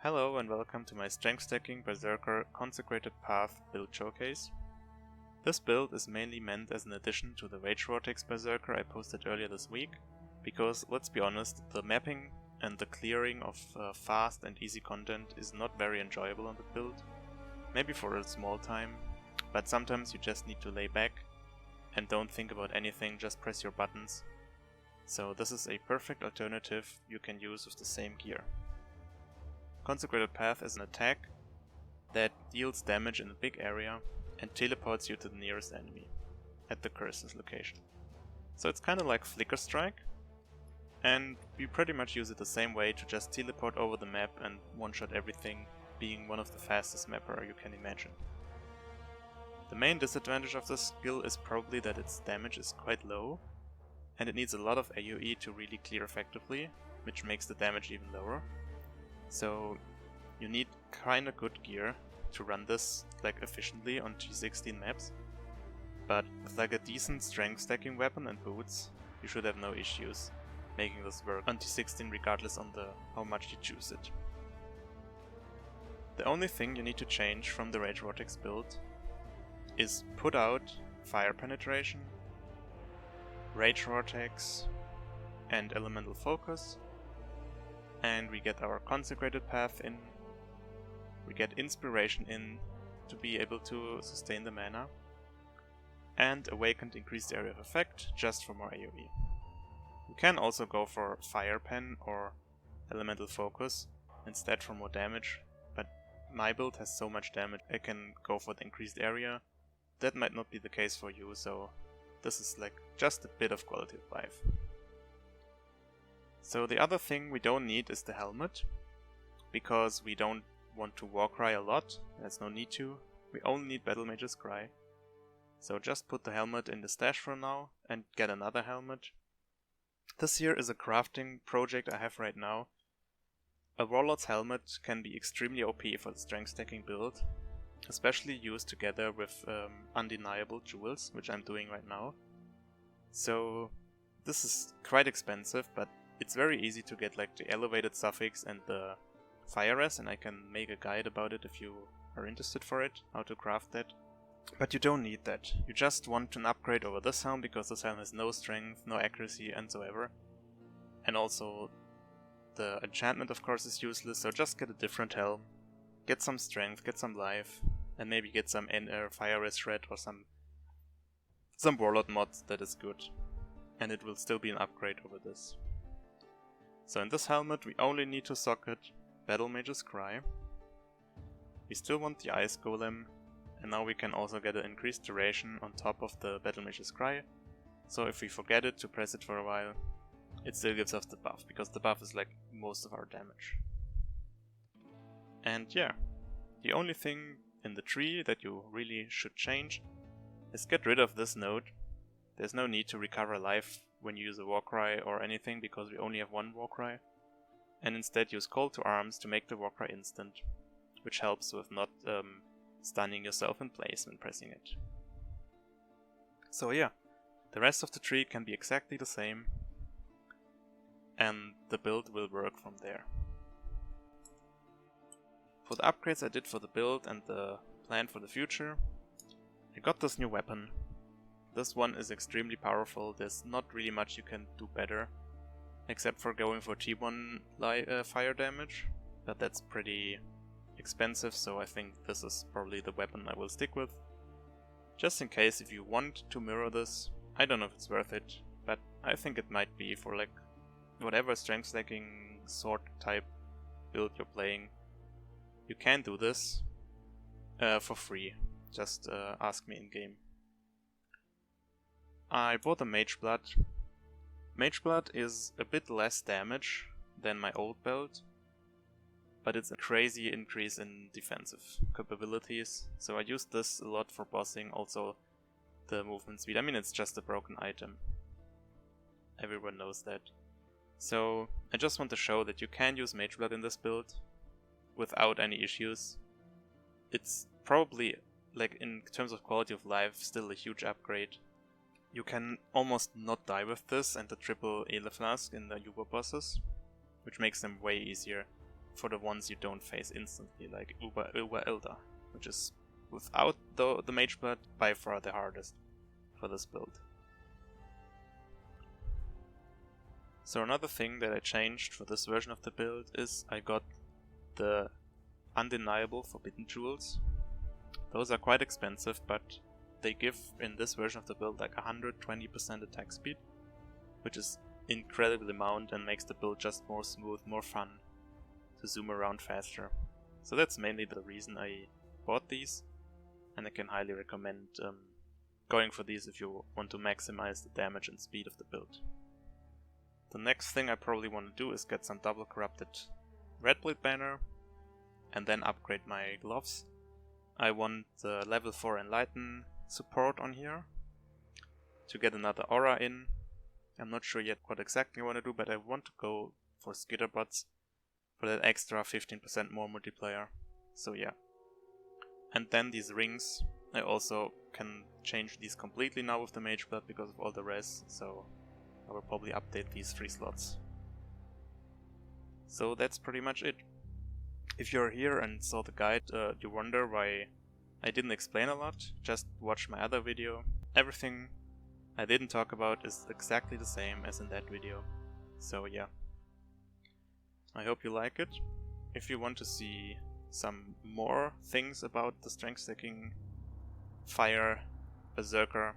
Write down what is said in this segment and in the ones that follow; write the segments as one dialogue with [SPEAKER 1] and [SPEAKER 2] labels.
[SPEAKER 1] Hello and welcome to my strength stacking Berserker Consecrated Path build showcase. This build is mainly meant as an addition to the Rage Vortex Berserker I posted earlier this week, because let's be honest, the mapping and the clearing of fast and easy content is not very enjoyable on the build. Maybe for a small time, but sometimes you just need to lay back and don't think about anything, just press your buttons. So this is a perfect alternative you can use with the same gear. Consecrated Path is an attack that deals damage in a big area and teleports you to the nearest enemy at the curse's location. So it's kinda like Flicker Strike, and we pretty much use it the same way to just teleport over the map and one-shot everything, being one of the fastest mapper you can imagine. The main disadvantage of this skill is probably that its damage is quite low, and it needs a lot of AoE to really clear effectively, which makes the damage even lower. So you need kinda good gear to run this like efficiently on G16 maps, but with like a decent strength stacking weapon and boots, you should have no issues making this work on T16 regardless on how much you choose it. The only thing you need to change from the Rage Vortex build is put out Fire Penetration, Rage Vortex and Elemental Focus, and we get our Consecrated path in, we get Inspiration in to be able to sustain the mana, and Awakened Increased Area of Effect just for more AoE. You can also go for Fire Pen or Elemental Focus instead for more damage, but my build has so much damage I can go for the increased area. That might not be the case for you, so this is like just a bit of quality of life. So the other thing we don't need is the helmet, because we don't want to Warcry a lot, there's no need to. We only need Battle Mage's Cry. So just put the helmet in the stash for now and get another helmet. This here is a crafting project I have right now. A Warlord's helmet can be extremely OP for the strength stacking build, especially used together with undeniable jewels, which I'm doing right now. So this is quite expensive, but it's very easy to get like the elevated suffix and the fire res, and I can make a guide about it if you are interested for it, how to craft that. But you don't need that. You just want an upgrade over this helm, because this helm has no strength, no accuracy and so ever. And also the enchantment of course is useless, so just get a different helm. Get some strength, get some life, and maybe get some fire res shred or some warlord mods that is good. And it will still be an upgrade over this. So in this helmet we only need to socket Battle Mage's Cry. We still want the Ice Golem, and now we can also get an increased duration on top of the Battle Mage's Cry. So if we forget it to press it for a while, it still gives us the buff, because the buff is like most of our damage. And yeah, the only thing in the tree that you really should change is get rid of this node. There's no need to recover life when you use a Warcry or anything, because we only have one Warcry. And instead use Call to Arms to make the Warcry instant, which helps with not stunning yourself in place when pressing it. So yeah, the rest of the tree can be exactly the same, and the build will work from there. For the upgrades I did for the build and the plan for the future, I got this new weapon. This one is extremely powerful, there's not really much you can do better, except for going for T1 fire damage, but that's pretty expensive, so I think this is probably the weapon I will stick with. Just in case if you want to mirror this, I don't know if it's worth it, but I think it might be for like whatever strength stacking sword type build you're playing. You can do this for free, just ask me in game. I bought a Mage Blood. Mage Blood is a bit less damage than my old build, but it's a crazy increase in defensive capabilities, so I used this a lot for bossing, also the movement speed. I mean, it's just a broken item. Everyone knows that. So I just want to show that you can use Mage Blood in this build without any issues. It's probably, like in terms of quality of life, still a huge upgrade. You can almost not die with this and the triple Ele Flask in the Uber bosses, which makes them way easier for the ones you don't face instantly, like Uber Elder, which is, without the Mage Blood, by far the hardest for this build. So another thing that I changed for this version of the build is I got the undeniable Forbidden Jewels. Those are quite expensive, but they give in this version of the build like 120% attack speed, which is incredible amount and makes the build just more smooth, more fun to zoom around faster. So that's mainly the reason I bought these, and I can highly recommend going for these if you want to maximize the damage and speed of the build. The next thing I probably want to do is get some double corrupted Red Blade banner and then upgrade my gloves. I want the level 4 Enlighten support on here to get another aura in. I'm not sure yet what exactly I want to do, but I want to go for Skitterbots for that extra 15% more multiplayer. So yeah. And then these rings, I also can change these completely now with the Mage Blood because of all the res, so I will probably update these 3 slots. So that's pretty much it. If you're here and saw the guide, you wonder why I didn't explain a lot, just watch my other video. Everything I didn't talk about is exactly the same as in that video. So yeah. I hope you like it. If you want to see some more things about the strength stacking fire Berserker,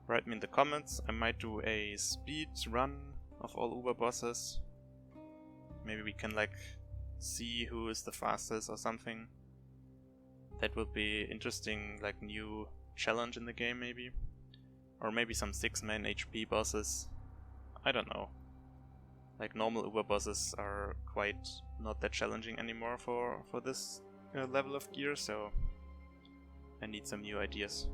[SPEAKER 1] write me in the comments. I might do a speed run of all Uber bosses. Maybe we can like see who is the fastest or something. That would be interesting, like new challenge in the game maybe. Or maybe some 6-man HP bosses. I don't know. Like normal Uber bosses are quite not that challenging anymore for this level of gear, so I need some new ideas.